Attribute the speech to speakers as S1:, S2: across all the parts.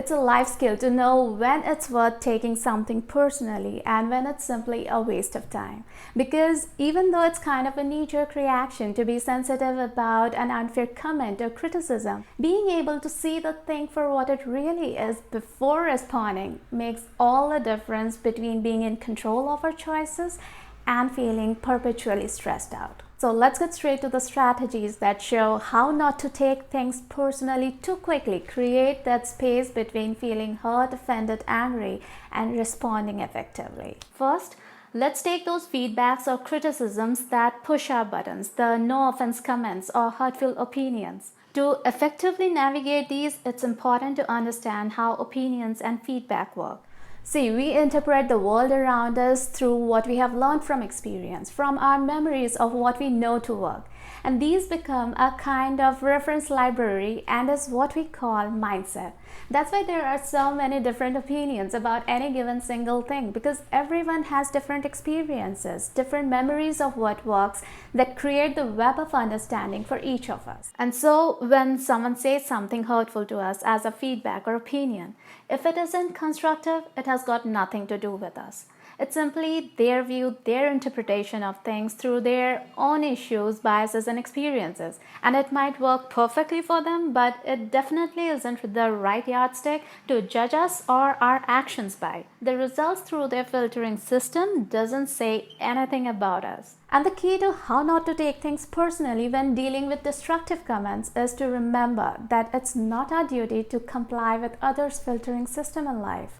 S1: It's a life skill to know when it's worth taking something personally and when it's simply a waste of time. Because even though it's kind of a knee-jerk reaction to be sensitive about an unfair comment or criticism, being able to see the thing for what it really is before responding makes all the difference between being in control of our choices and feeling perpetually stressed out. So let's get straight to the strategies that show how not to take things personally too quickly, create that space between feeling hurt, offended, angry, and responding effectively. First, let's take those feedbacks or criticisms that push our buttons, the no offense comments or hurtful opinions. To effectively navigate these, it's important to understand how opinions and feedback work. See, we interpret the world around us through what we have learned from experience, from our memories of what we know to work. And these become a kind of reference library and is what we call mindset. That's why there are so many different opinions about any given single thing, because everyone has different experiences, different memories of what works that create the web of understanding for each of us. And so when someone says something hurtful to us as a feedback or opinion, if it isn't constructive, it has got nothing to do with us. It's simply their view, their interpretation of things through their own issues, biases, and experiences. And it might work perfectly for them, but it definitely isn't the right yardstick to judge us or our actions by. The results through their filtering system doesn't say anything about us. And the key to how not to take things personally when dealing with destructive comments is to remember that it's not our duty to comply with others' filtering system in life.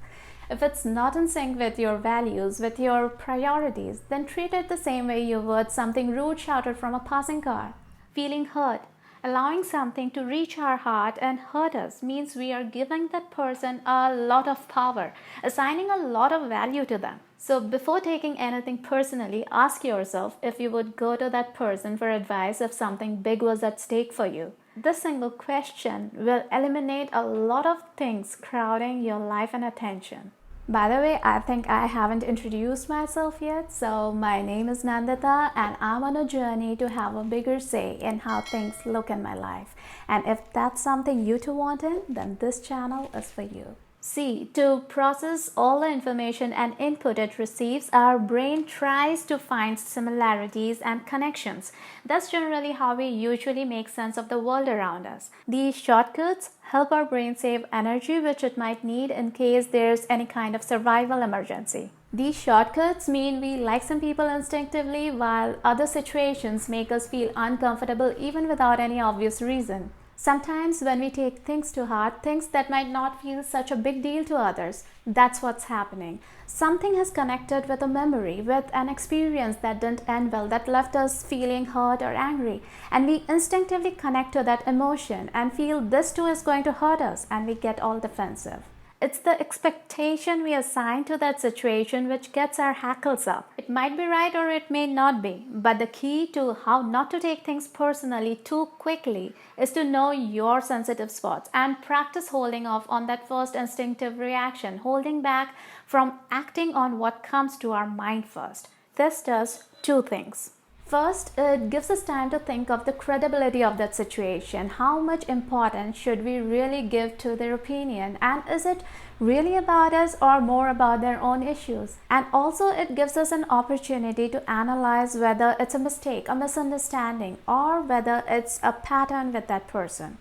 S1: If it's not in sync with your values, with your priorities, then treat it the same way you would something rude shouted from a passing car. Feeling hurt, allowing something to reach our heart and hurt us means we are giving that person a lot of power, assigning a lot of value to them. So before taking anything personally, ask yourself if you would go to that person for advice if something big was at stake for you. This single question will eliminate a lot of things crowding your life and attention. By the way, I think I haven't introduced myself yet. So my name is Nandita and I'm on a journey to have a bigger say in how things look in my life. And if that's something you too want in, then this channel is for you. See, to process all the information and input it receives, our brain tries to find similarities and connections. That's generally how we usually make sense of the world around us. These shortcuts help our brain save energy which it might need in case there's any kind of survival emergency. These shortcuts mean we like some people instinctively while other situations make us feel uncomfortable even without any obvious reason. Sometimes when we take things to heart, things that might not feel such a big deal to others, that's what's happening. Something has connected with a memory, with an experience that didn't end well, that left us feeling hurt or angry. And we instinctively connect to that emotion and feel this too is going to hurt us, and we get all defensive. It's the expectation we assign to that situation which gets our hackles up. It might be right or it may not be, but the key to how not to take things personally too quickly is to know your sensitive spots and practice holding off on that first instinctive reaction, holding back from acting on what comes to our mind first. This does two things. First, it gives us time to think of the credibility of that situation. How much importance should we really give to their opinion? And is it really about us or more about their own issues? And also, it gives us an opportunity to analyze whether it's a mistake, a misunderstanding, or whether it's a pattern with that person.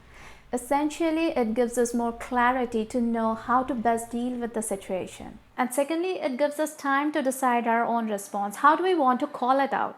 S1: Essentially, it gives us more clarity to know how to best deal with the situation. And secondly, it gives us time to decide our own response. How do we want to call it out?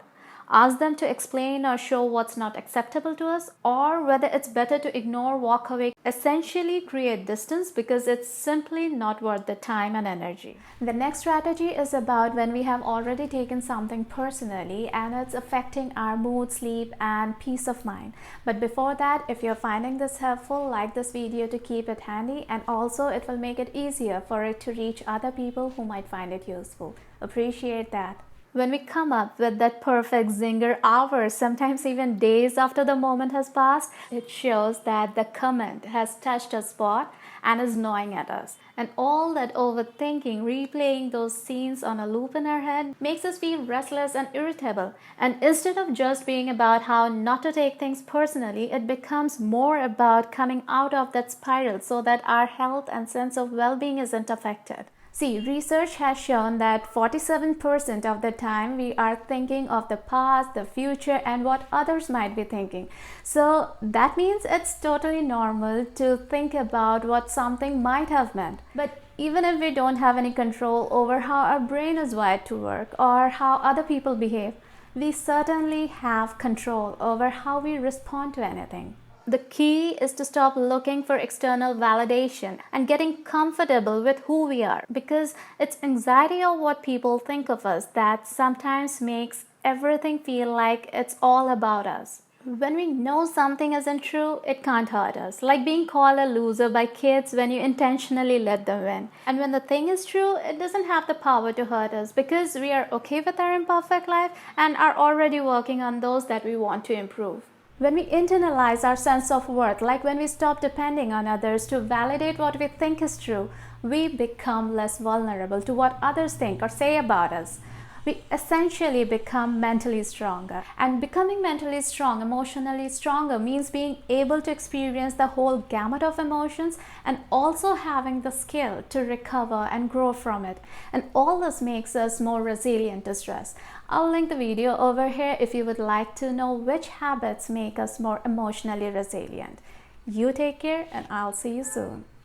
S1: Ask them to explain or show what's not acceptable to us, or whether it's better to ignore, walk away, essentially create distance because it's simply not worth the time and energy. The next strategy is about when we have already taken something personally and it's affecting our mood, sleep, and peace of mind. But before that, if you're finding this helpful, like this video to keep it handy, and also it will make it easier for it to reach other people who might find it useful. Appreciate that. When we come up with that perfect zinger hours, sometimes even days after the moment has passed, it shows that the comment has touched a spot and is gnawing at us. And all that overthinking, replaying those scenes on a loop in our head, makes us feel restless and irritable. And instead of just being about how not to take things personally, it becomes more about coming out of that spiral so that our health and sense of well-being isn't affected. See, research has shown that 47% of the time we are thinking of the past, the future, and what others might be thinking. So that means it's totally normal to think about what something might have meant. But even if we don't have any control over how our brain is wired to work or how other people behave, we certainly have control over how we respond to anything. The key is to stop looking for external validation and getting comfortable with who we are, because it's anxiety of what people think of us that sometimes makes everything feel like it's all about us. When we know something isn't true, it can't hurt us, like being called a loser by kids when you intentionally let them win. And when the thing is true, it doesn't have the power to hurt us because we are okay with our imperfect life and are already working on those that we want to improve. When we internalize our sense of worth, like when we stop depending on others to validate what we think is true, we become less vulnerable to what others think or say about us. We essentially become mentally stronger. And becoming mentally strong, emotionally stronger, means being able to experience the whole gamut of emotions and also having the skill to recover and grow from it. And all this makes us more resilient to stress. I'll link the video over here if you would like to know which habits make us more emotionally resilient. You take care, and I'll see you soon.